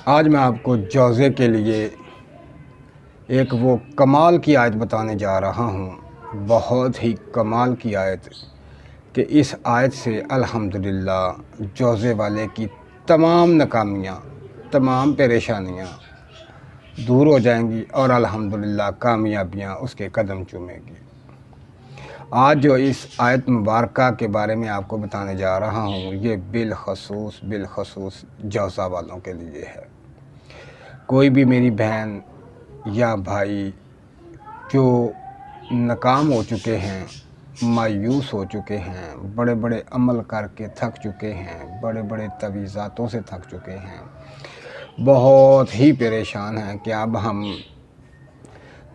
आज मैं आपको जौज़े के लिए एक वो कमाल की आयत बताने जा रहा हूँ। बहुत ही कमाल की आयत कि इस आयत से अल्हम्दुलिल्लाह जौज़े वाले की तमाम नाकामियाँ, तमाम परेशानियाँ दूर हो जाएंगी और अल्हम्दुलिल्लाह कामयाबियाँ उसके कदम चूमेंगी। आज जो इस आयत मुबारका के बारे में आपको बताने जा रहा हूँ, ये बिलखसूस जौज़ा वालों के लिए है। कोई भी मेरी बहन या भाई जो नाकाम हो चुके हैं, मायूस हो चुके हैं, बड़े बड़े अमल करके थक चुके हैं, बड़े बड़े तवीज़ातों से थक चुके हैं, बहुत ही परेशान हैं कि अब हम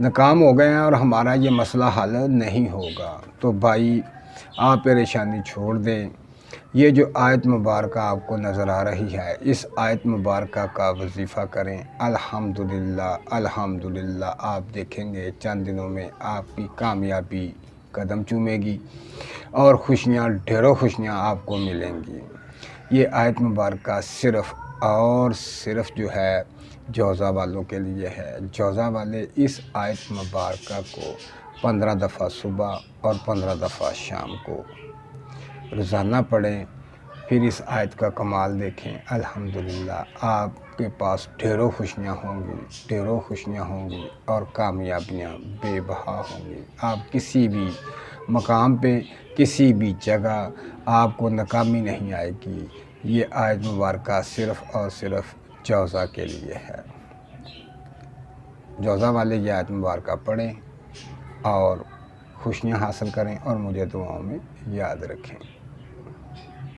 नाकाम हो गए हैं और हमारा ये मसला हल नहीं होगा, तो भाई आप परेशानी छोड़ दें। ये जो आयत मुबारक आपको नज़र आ रही है, इस आयत मुबारक का वजीफ़ा करें। अल्हम्दुलिल्लाह अल्हम्दुलिल्लाह आप देखेंगे चंद दिनों में आपकी कामयाबी कदम चूमेगी और खुशियाँ, ढेरों खुशियाँ आपको मिलेंगी। ये आयत मुबारक सिर्फ़ और सिर्फ़ जो है जौज़ा वालों के लिए है। जौज़ा वाले इस आयत मुबारक को 15 दफ़ा सुबह और 15 दफ़ा शाम को रोज़ाना पढ़ें, फिर इस आयत का कमाल देखें। अल्हम्दुलिल्लाह आपके पास ढेरों खुशियाँ होंगी और कामयाबियाँ बेबहा होंगी। आप किसी भी मकाम पे, किसी भी जगह आपको नाकामी नहीं आएगी। ये आयत मुबारक सिर्फ़ और सिर्फ़ जौज़ा के लिए है। जौज़ा वाले ये आयत मुबारक पढ़ें और खुशियाँ हासिल करें और मुझे दुआओं में याद रखें।